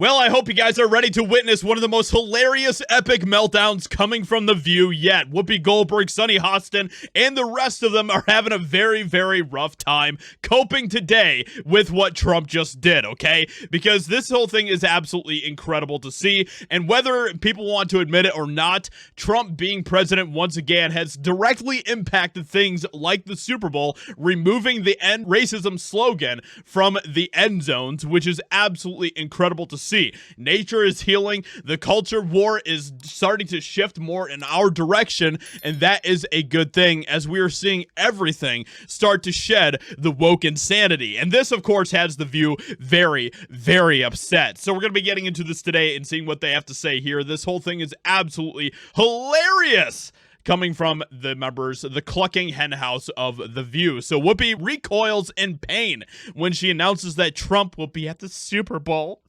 Well, I hope you guys are ready to witness one of the most hilarious epic meltdowns coming from The View yet. Whoopi Goldberg, Sunny Hostin, and the rest of them are having a very, very rough time coping today with what Trump just did, okay? Because this whole thing is absolutely incredible to see, and whether people want to admit it or not, Trump being president once again has directly impacted things like the Super Bowl, removing the end racism slogan from the end zones, which is absolutely incredible to see. Nature is healing. The culture war is starting to shift more in our direction, and that is a good thing as we are seeing everything start to shed the woke insanity. And this, of course, has The View very, very upset. So we're going to be getting into this today and seeing what they have to say here. This whole thing is absolutely hilarious, coming from the members, the clucking henhouse of The View. So Whoopi recoils in pain when she announces that Trump will be at the Super Bowl.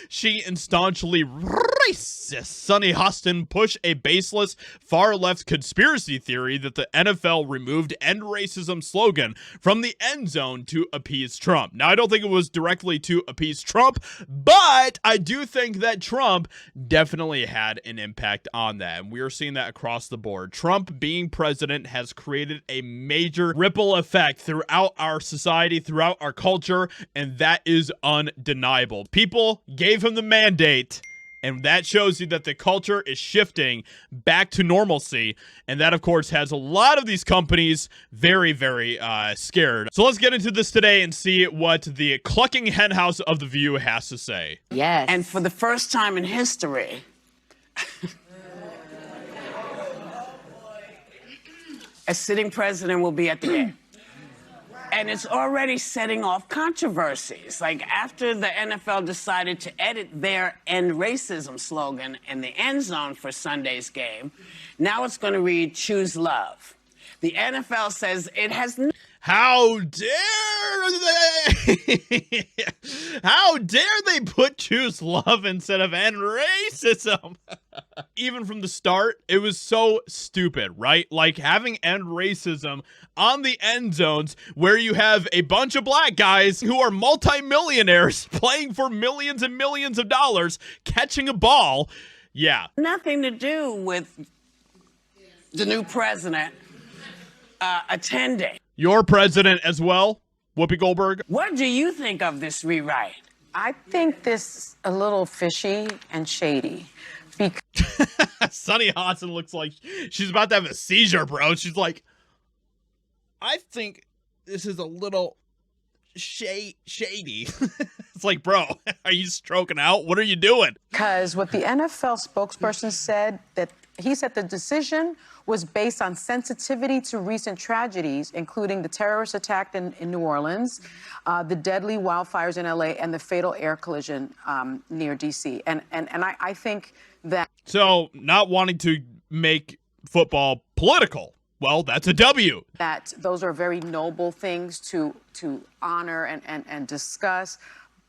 She and staunchly racist Sunny Hostin push a baseless far-left conspiracy theory that the NFL removed "End Racism" slogan from the end zone to appease Trump. Now, I don't think it was directly to appease Trump, but I do think that Trump definitely had an impact on that, and we are seeing that across the board. Trump being president has created a major ripple effect throughout our society, throughout our culture, and that is undeniable. People gave him the mandate, and that shows you that the culture is shifting back to normalcy. And that, of course, has a lot of these companies very, very scared. So let's get into this today and see what the clucking henhouse of The View has to say. Yes. And for the first time in history, a sitting president will be at the game. And it's already setting off controversies. Like after the NFL decided to edit their "End Racism" slogan in the end zone for Sunday's game, now it's going to read "Choose Love." The NFL says it has How dare they? How dare they put "Choose Love" instead of "End Racism"? Even from the start, it was so stupid, right? Like having "End Racism" on the end zones where you have a bunch of black guys who are multimillionaires playing for millions and millions of dollars, catching a ball. Yeah. Nothing to do with the new president attending. Your president as well, Whoopi Goldberg. What do you think of this rewrite? I think this a little fishy and shady. Sunny Hostin looks like she's about to have a seizure, bro. She's like, I think this is a little shady. It's like, bro, are you stroking out? What are you doing? Because what the NFL spokesperson said, that he said the decision was based on sensitivity to recent tragedies, including the terrorist attack in New Orleans, the deadly wildfires in LA, and the fatal air collision near DC. And I think that... So, not wanting to make football political, well, that's a W. That those are very noble things to honor and discuss,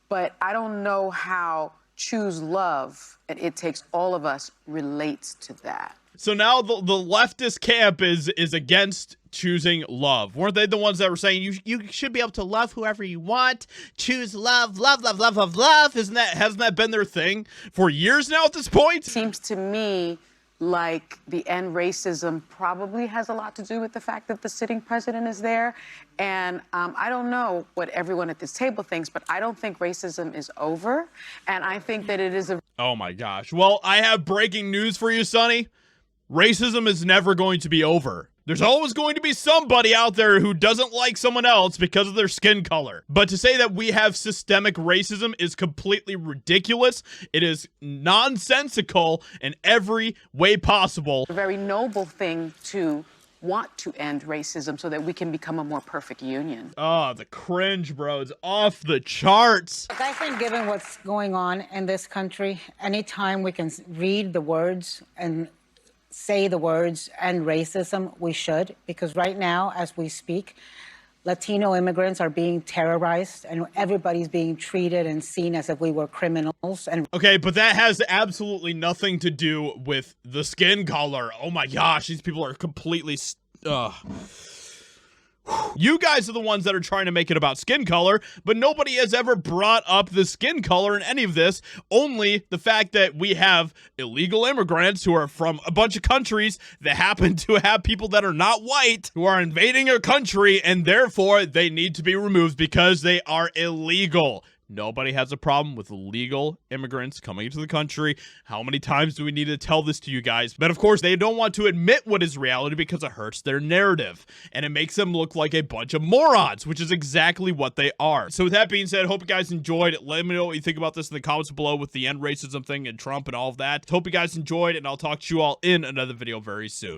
but I don't know how "Choose Love," and "It Takes All of Us" relates to that. So now the leftist camp is against choosing love. Weren't they the ones that were saying you should be able to love whoever you want, choose love, love, love, love, love, love? Hasn't that been their thing for years now at this point? Seems to me like the "End Racism" probably has a lot to do with the fact that the sitting president is there. And I don't know what everyone at this table thinks, but I don't think racism is over. And I think that it is a... Oh my gosh. Well, I have breaking news for you, Sonny. Racism is never going to be over. There's always going to be somebody out there who doesn't like someone else because of their skin color. But to say that we have systemic racism is completely ridiculous. It is nonsensical in every way possible. A very noble thing to want to end racism so that we can become a more perfect union. Oh, the cringe, bro. It's off the charts. Look, I think given what's going on in this country, anytime we can read the words and say the words "end racism," we should, because right now, as we speak, Latino immigrants are being terrorized and everybody's being treated and seen as if we were criminals. And okay, but that has absolutely nothing to do with the skin color. Oh my gosh, these people are completely You guys are the ones that are trying to make it about skin color, but nobody has ever brought up the skin color in any of this, only the fact that we have illegal immigrants who are from a bunch of countries that happen to have people that are not white who are invading our country, and therefore they need to be removed because they are illegal. Nobody has a problem with illegal immigrants coming into the country. How many times do we need to tell this to you guys? But of course, they don't want to admit what is reality because it hurts their narrative. And it makes them look like a bunch of morons, which is exactly what they are. So with that being said, hope you guys enjoyed. Let me know what you think about this in the comments below with the end racism thing and Trump and all of that. Hope you guys enjoyed, and I'll talk to you all in another video very soon.